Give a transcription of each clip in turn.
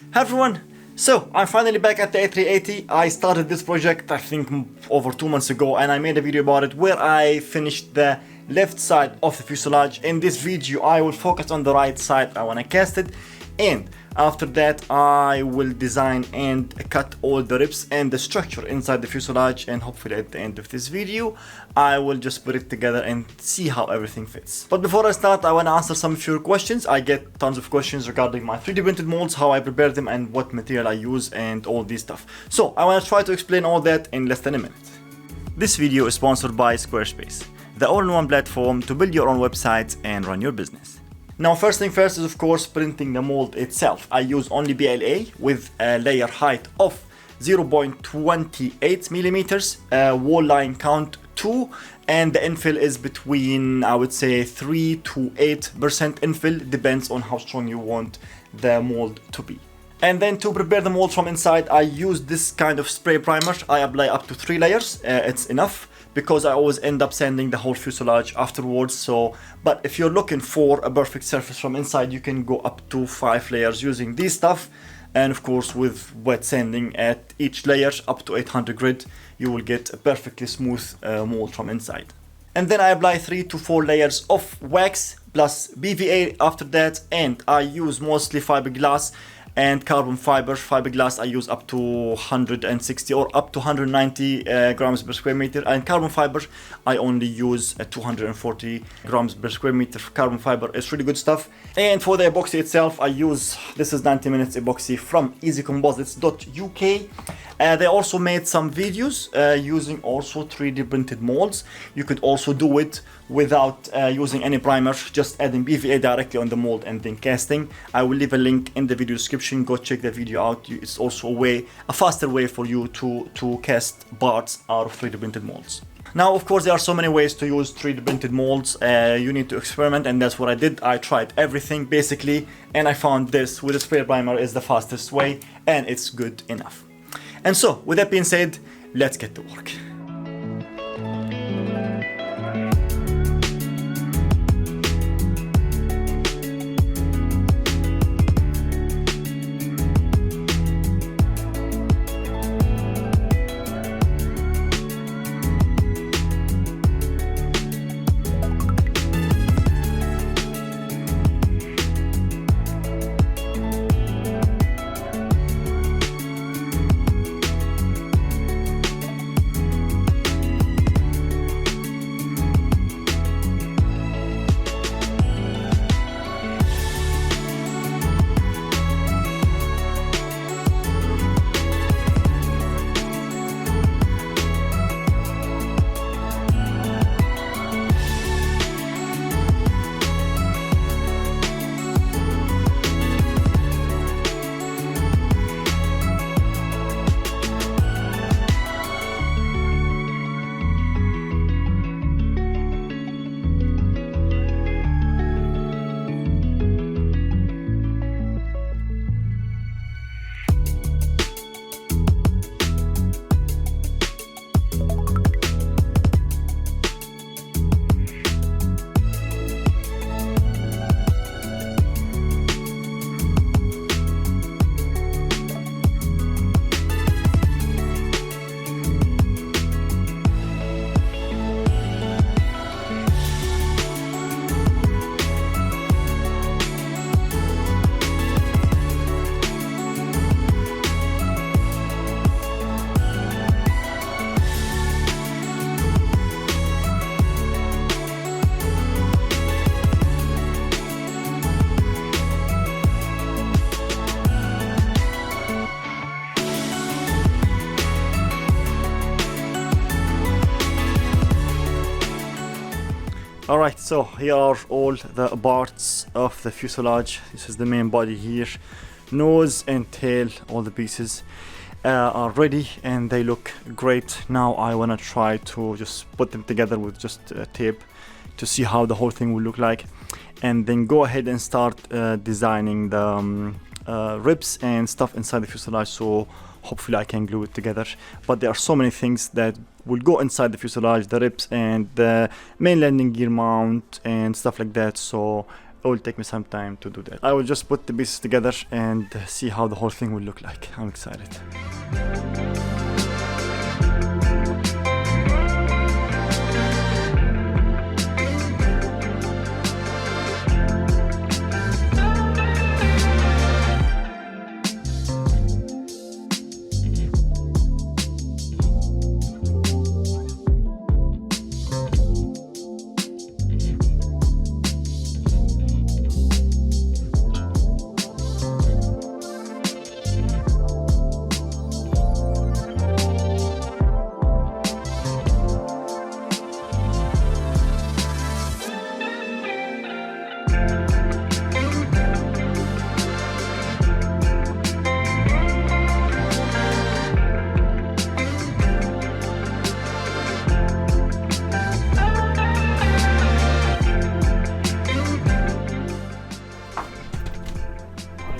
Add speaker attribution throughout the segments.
Speaker 1: Hi everyone! So, I'm finally back at the A380. I started this project I think over 2 months ago, and I made a video about it where I finished the left side of the fuselage. In this video I will focus on the right side. I want to cast it, and after that I will design and cut all the ribs and the structure inside the fuselage, and hopefully at the end of this video I will just put it together and see how everything fits. But before I start, I want to answer some of your questions. I get tons of questions regarding my 3D printed molds, how I prepare them and what material I use and all this stuff. So I want to try to explain all that in less than a minute. This video is sponsored by Squarespace, the all-in-one platform to build your own websites and run your business. Now, first thing first is of course printing the mold itself. I use only PLA with a layer height of 0.28 millimeters, wall line count 2, and the infill is between, I would say, 3 to 8% infill, depends on how strong you want the mold to be. And then to prepare the mold from inside, I use this kind of spray primer. I apply up to 3 layers, it's enough, because I always end up sanding the whole fuselage afterwards. So, but if you're looking for a perfect surface from inside, you can go up to 5 layers using this stuff, and of course with wet sanding at each layer up to 800 grit, you will get a perfectly smooth mold from inside. And then I apply 3 to 4 layers of wax plus PVA after that, and I use mostly fiberglass and carbon fiber. Fiberglass I use up to 160 or up to 190 grams per square meter, and carbon fiber I only use 240 grams per square meter. Carbon fiber is really good stuff. And for the epoxy itself, I use, this is 90 minutes epoxy from easycomposites.uk. They also made some videos using also 3D printed molds. You could also do it without using any primer, just adding PVA directly on the mold and then casting. I will leave a link in the video description. Go check the video out. It's also a faster way for you to cast parts out of 3D printed molds. Now, of course, there are so many ways to use 3D printed molds. You need to experiment, and that's what I did. I tried everything basically, and I found this with a spray primer is the fastest way, and it's good enough. And so, with that being said, let's get to work. Alright, so here are all the parts of the fuselage. This is the main body here. Nose and tail, all the pieces are ready and they look great. Now I want to try to just put them together with just tape to see how the whole thing will look like, and then go ahead and start designing the ribs and stuff inside the fuselage, so hopefully I can glue it together. But there are so many things that will go inside the fuselage, the ribs and the main landing gear mount and stuff like that, so it will take me some time to do that. I will just put the pieces together and see how the whole thing will look like. I'm excited.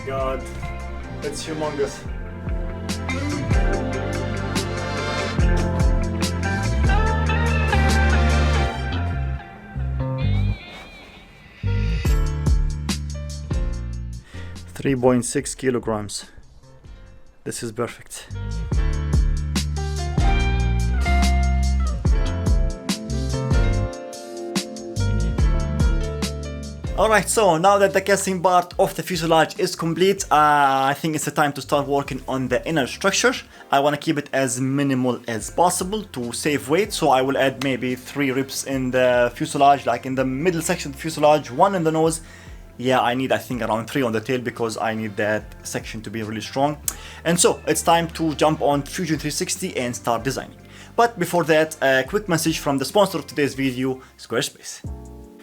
Speaker 1: God, it's humongous. $3.6 kilograms. This is perfect. Alright, so now that the casting part of the fuselage is complete, I think it's the time to start working on the inner structure. I want to keep it as minimal as possible to save weight, so I will add maybe 3 ribs in the fuselage, like in the middle section of the fuselage, 1 in the nose. Yeah, I need, I think, around 3 on the tail because I need that section to be really strong. And so it's time to jump on Fusion 360 and start designing. But before that, a quick message from the sponsor of today's video, Squarespace.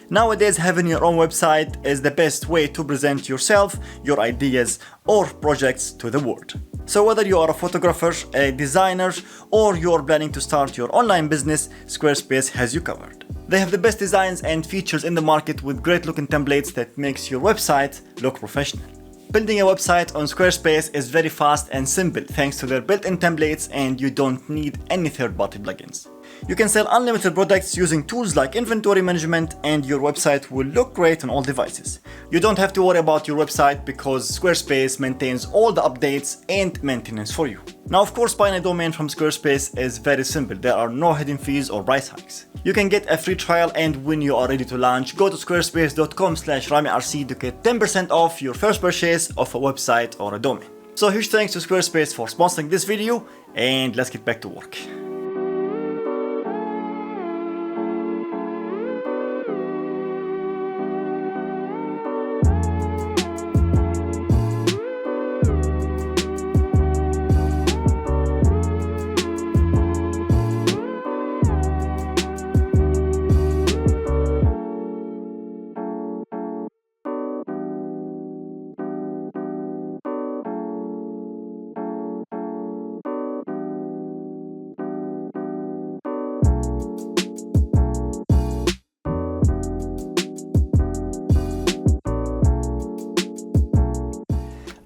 Speaker 1: Nowadays, having your own website is the best way to present yourself, your ideas, or projects to the world. So whether you are a photographer, a designer, or you're planning to start your online business, Squarespace has you covered. They have the best designs and features in the market with great looking templates that makes your website look professional. Building a website on Squarespace is very fast and simple thanks to their built-in templates, and you don't need any third-party plugins. You can sell unlimited products using tools like inventory management, and your website will look great on all devices. You don't have to worry about your website because Squarespace maintains all the updates and maintenance for you. Now, of course, buying a domain from Squarespace is very simple. There are no hidden fees or price hikes. You can get a free trial, and when you are ready to launch, go to squarespace.com/RamyRC to get 10% off your first purchase of a website or a domain. So huge thanks to Squarespace for sponsoring this video, and let's get back to work.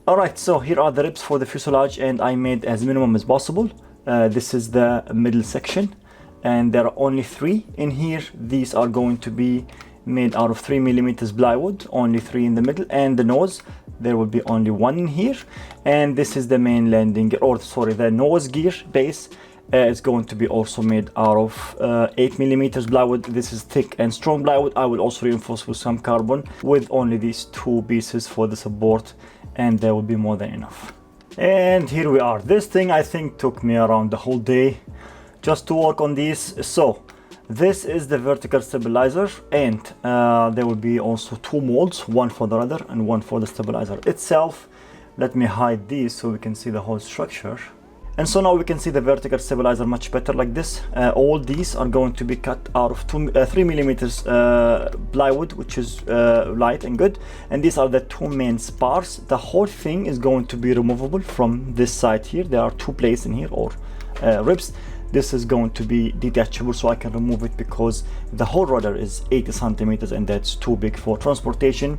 Speaker 1: Alright, so here are the ribs for the fuselage, and I made as minimum as possible. This is the middle section, and there are only 3 in here. These are going to be made out of 3mm plywood, only 3 in the middle, and the nose, there will be only 1 in here. And this is the main landing gear, or sorry, the nose gear base. It's going to be also made out of 8mm plywood. This is thick and strong plywood. I will also reinforce with some carbon with only these 2 pieces for the support, and there will be more than enough. And here we are. This thing I think took me around the whole day just to work on these. So this is the vertical stabilizer, and there will be also 2 molds, one for the rudder and one for the stabilizer itself. Let me hide these so we can see the whole structure. And so now we can see the vertical stabilizer much better like this. All these are going to be cut out of 3mm plywood, which is light and good. And these are the 2 main spars. The whole thing is going to be removable from this side here. There are 2 plates in here, or ribs. This is going to be detachable, so I can remove it because the whole rudder is 80 centimeters and that's too big for transportation.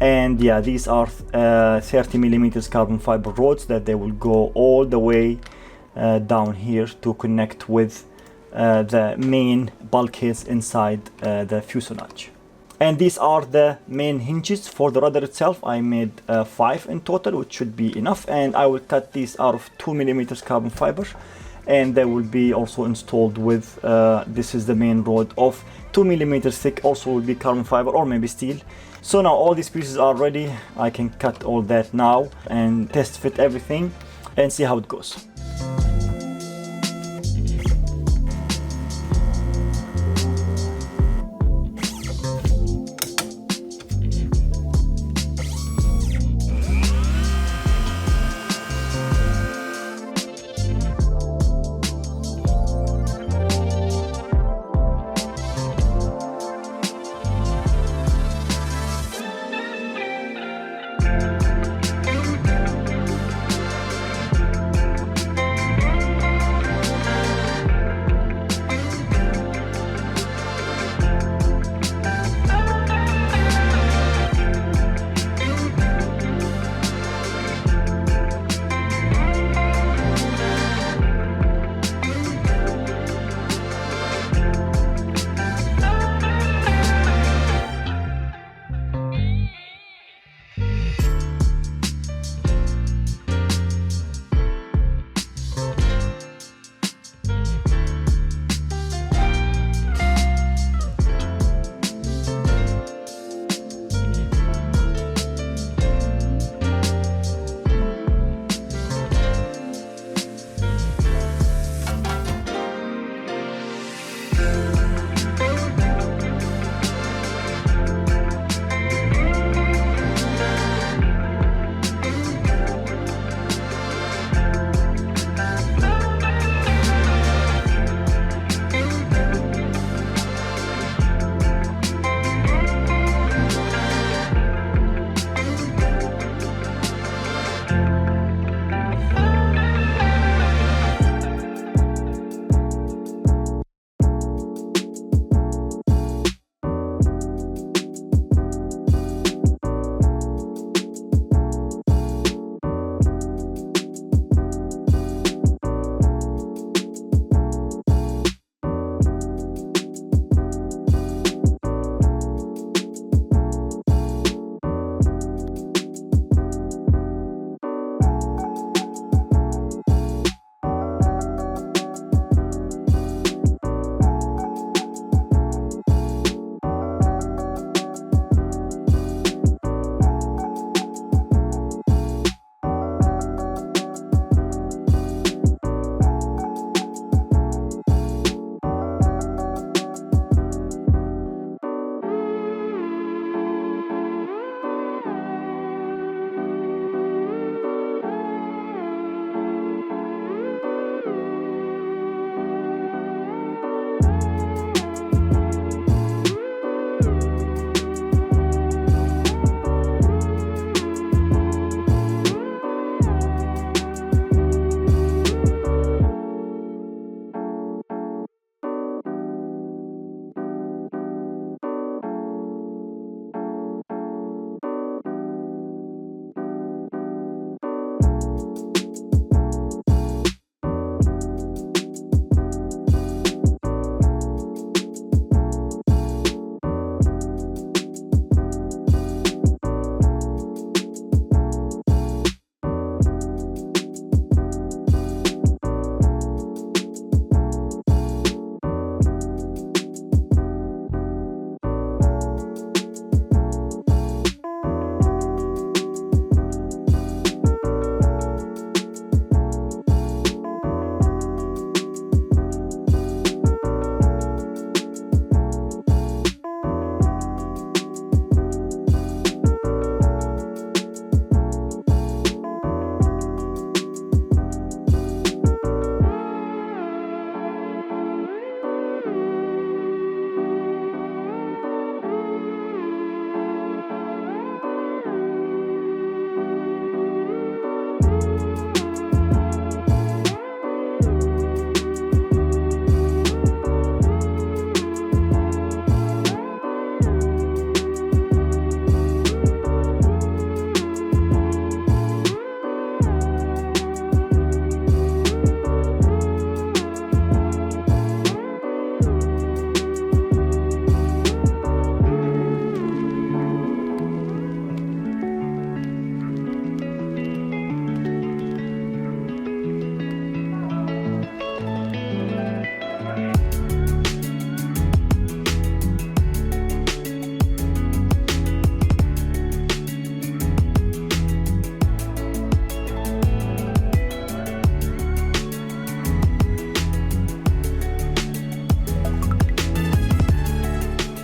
Speaker 1: And yeah, these are 30mm carbon fiber rods that they will go all the way down here to connect with the main bulkheads inside the fuselage. And these are the main hinges for the rudder itself. I made 5 in total, which should be enough, and I will cut these out of 2mm carbon fiber, and they will be also installed with this is the main rod of 2mm thick, also will be carbon fiber or maybe steel. So now all these pieces are ready. I can cut all that now and test fit everything and see how it goes.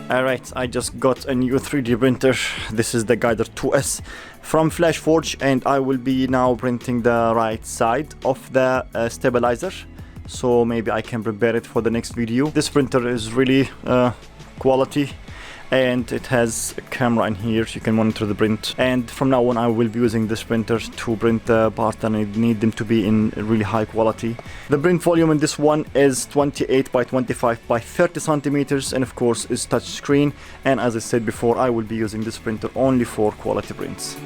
Speaker 1: Alright, I just got a new 3D printer. This is the Guider 2S from FlashForge, and I will be now printing the right side of the stabilizer, so maybe I can prepare it for the next video. This printer is really quality, and it has a camera in here so you can monitor the print, and from now on I will be using this printer to print the parts, and I need them to be in really high quality. The print volume in this one is 28 by 25 by 30 centimeters, and of course is touch screen, and as I said before, I will be using this printer only for quality prints.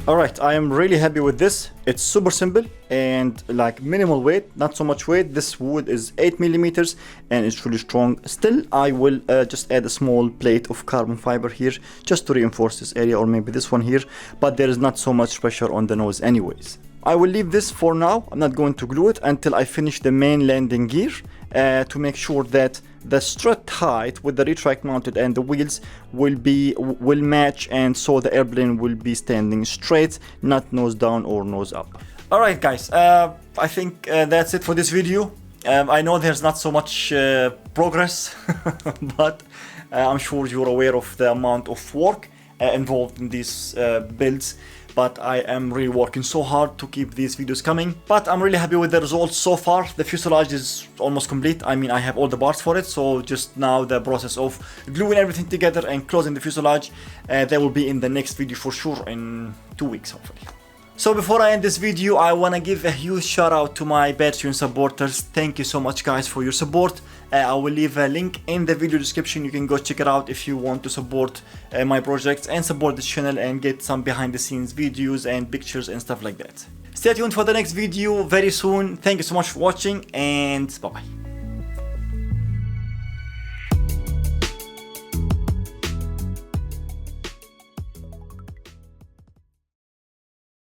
Speaker 1: Alright, I am really happy with this. It's super simple and like minimal weight, not so much weight. This wood is 8 millimeters and it's really strong. Still, I will just add a small plate of carbon fiber here just to reinforce this area, or maybe this one here, but there is not so much pressure on the nose anyways. I will leave this for now. I'm not going to glue it until I finish the main landing gear to make sure that the strut height with the retract mounted and the wheels will match, and so the airplane will be standing straight, not nose down or nose up. Alright guys, I think that's it for this video. I know there's not so much progress but I'm sure you're aware of the amount of work involved in these builds, but I am really working so hard to keep these videos coming. But I'm really happy with the results so far. The fuselage is almost complete. I mean, I have all the parts for it, so just now the process of gluing everything together and closing the fuselage, that will be in the next video for sure, in 2 weeks hopefully. So before I end this video, I want to give a huge shout out to my Patreon supporters. Thank you so much guys for your support. I will leave a link in the video description. You can go check it out if you want to support my projects and support this channel and get some behind the scenes videos and pictures and stuff like that. Stay tuned for the next video very soon. Thank you so much for watching, and bye bye.